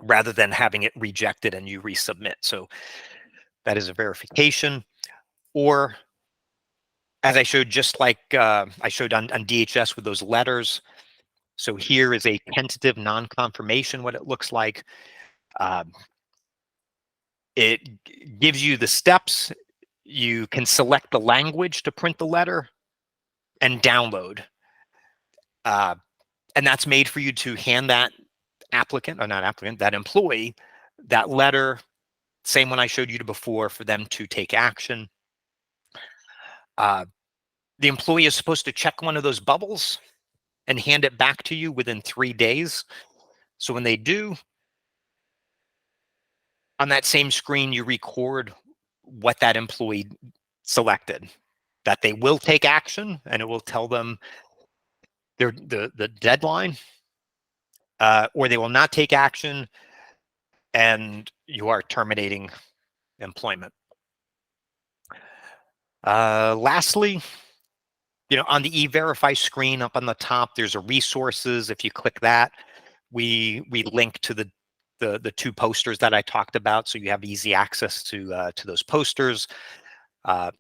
Speaker 1: rather than having it rejected and you resubmit. So that is a verification. Or as I showed, just like I showed on DHS with those letters. So here is a tentative non-confirmation, what it looks like. It gives you the steps. You can select the language to print the letter and download. And that's made for you to hand that applicant, or not applicant, that employee, that letter, same one I showed you before, for them to take action. The employee is supposed to check one of those bubbles and hand it back to you within 3 days. So when they do, on that same screen, you record what that employee selected, that they will take action, and it will tell them the deadline, or they will not take action, and you are terminating employment. Lastly, on the E-Verify screen up on the top, there's a resources. If you click that, we link to the 2 posters that I talked about, so you have easy access to those posters.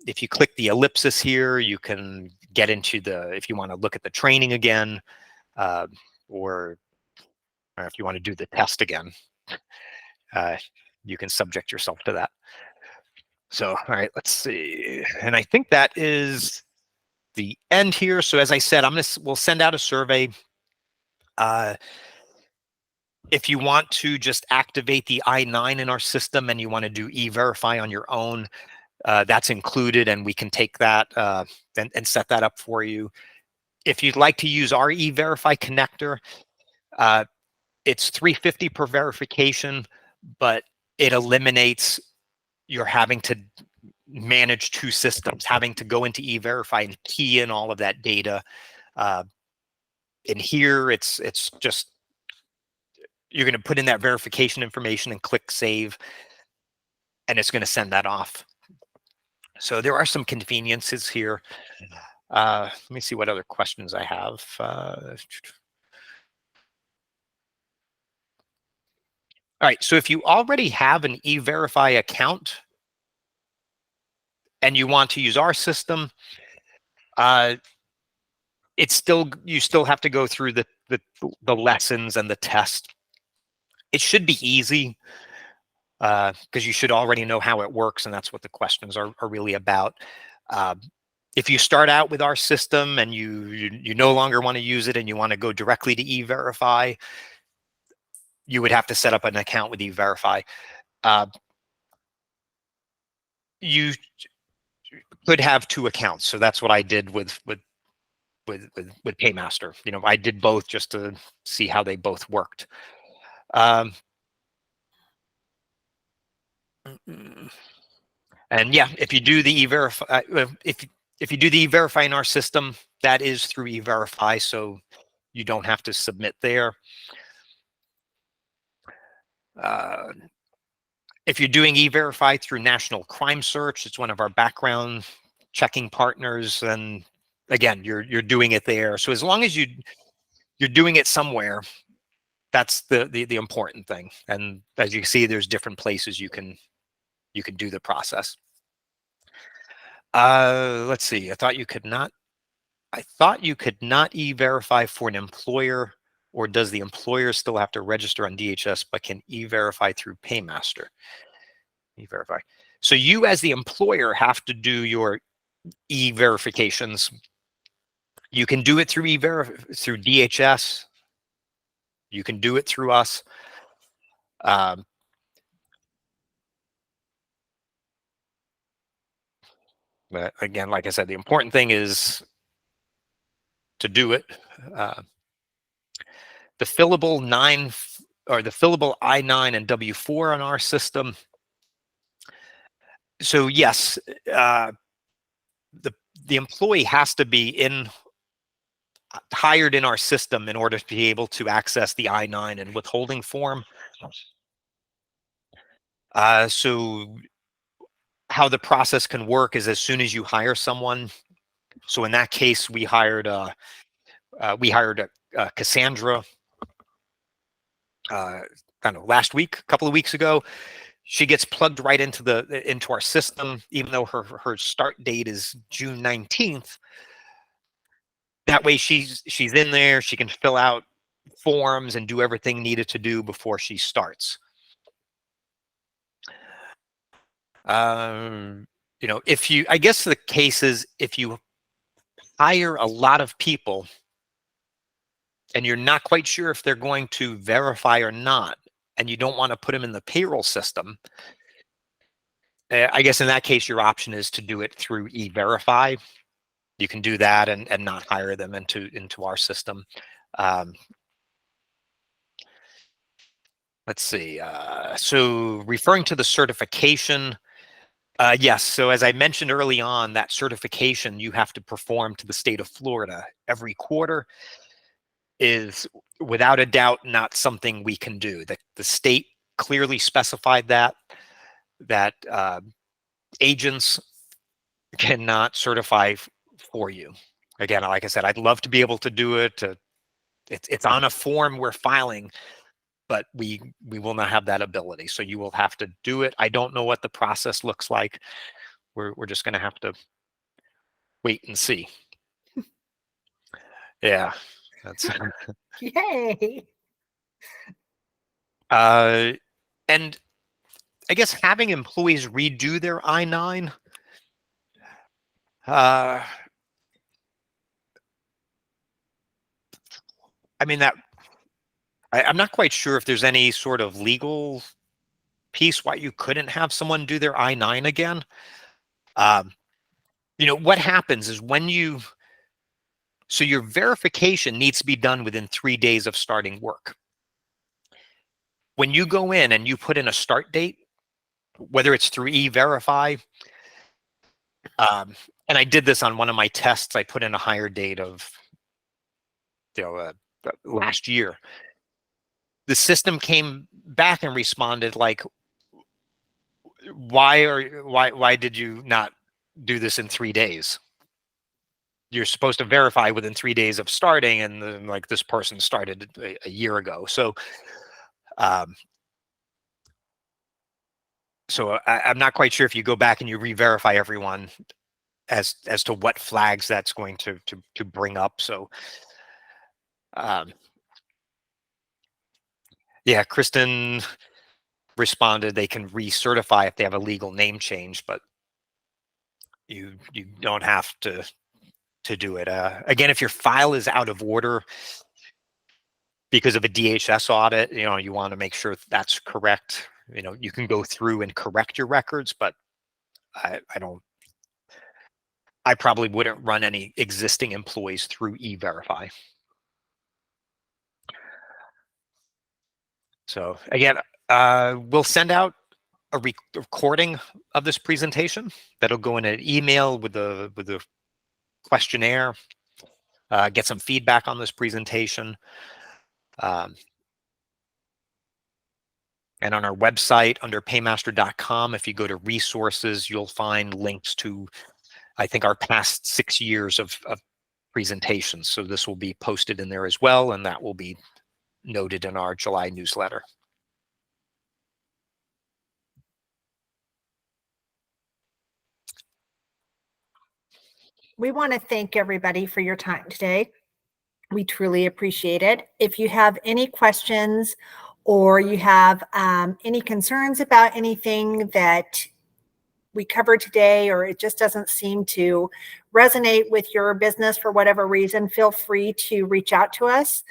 Speaker 1: If you click the ellipsis here, you can get into if you want to look at the training again, or if you want to do the test again, you can subject yourself to that. So, all right, let's see. And I think that is the end here. So as I said, we'll send out a survey. If you want to just activate the I-9 in our system and you want to do E-Verify on your own, that's included, and we can take that and set that up for you. If you'd like to use our E-Verify connector, it's $350 per verification, but it eliminates your having to manage two systems, having to go into E-Verify and key in all of that data. In here, it's just, you're going to put in that verification information and click save, and it's going to send that off. So there are some conveniences here. Let me see what other questions I have. All right, so if you already have an E-Verify account and you want to use our system, it's still, you still have to go through the lessons and the test. It should be easy because you should already know how it works, and that's what the questions are really about. If you start out with our system and you no longer want to use it and you want to go directly to E-Verify, you would have to set up an account with E-Verify. You could have two accounts, so that's what I did with PayMaster. You know, I did both just to see how they both worked. And yeah, if you do the E-Verify, if you do the E-Verify in our system, that is through E-Verify, so you don't have to submit there. If you're doing E-Verify through National Crime Search, it's one of our background checking partners, and again, you're doing it there. So as long as you're doing it somewhere, that's the important thing. And as you can see, there's different places you can do the process. Let's see. I thought you could not E-Verify for an employer, or does the employer still have to register on DHS but can E-Verify through PayMaster? E-Verify. So you as the employer have to do your E-Verifications. You can do it through through DHS. You can do it through us. But again, like I said, the important thing is to do it. The fillable I-9 and W-4 on our system. So yes, the employee has to be hired in our system in order to be able to access the I-9 and withholding form. So how the process can work is as soon as you hire someone. So in that case, we hired Cassandra kind of last week, a couple of weeks ago. She gets plugged right into our system, even though her start date is June 19th. That way she's in there, she can fill out forms and do everything needed to do before she starts. You know, I guess the case is if you hire a lot of people and you're not quite sure if they're going to verify or not, and you don't want to put them in the payroll system, I guess in that case, your option is to do it through E-Verify. You can do that and not hire them into our system. Let's see. So referring to the certification, yes. So as I mentioned early on, that certification you have to perform to the state of Florida every quarter is without a doubt not something we can do. The state clearly specified that agents cannot certify for you. Again, like I said, I'd love to be able to do it. It's on a form we're filing, but we will not have that ability. So you will have to do it. I don't know what the process looks like. We're just going to have to wait and see. Yeah, that's
Speaker 4: Yay.
Speaker 1: and I guess having employees redo their I-9. I mean, I'm not quite sure if there's any sort of legal piece why you couldn't have someone do their I-9 again. You know, what happens is so your verification needs to be done within 3 days of starting work. When you go in and you put in a start date, whether it's through E-Verify, And I did this on one of my tests. I put in a hire date of, last year. The system came back and responded like, why did you not do this in 3 days? You're supposed to verify within 3 days of starting, and then, like, this person started a year ago. So I'm not quite sure if you go back and you re-verify everyone as to what flags that's going to bring up. So yeah, Kristen responded they can recertify if they have a legal name change, but you don't have to do it. Again, if your file is out of order because of a DHS audit, you want to make sure that's correct. You can go through and correct your records, but I probably wouldn't run any existing employees through E-Verify. So again, we'll send out a recording of this presentation that'll go in an email with the questionnaire, get some feedback on this presentation. And on our website under paymaster.com, if you go to resources, you'll find links to, I think, our past 6 years of presentations. So this will be posted in there as well, and that will be noted in our July newsletter.
Speaker 4: We want to thank everybody for your time today. We truly appreciate it. If you have any questions or you have any concerns about anything that we covered today, or it just doesn't seem to resonate with your business for whatever reason, feel free to reach out to us.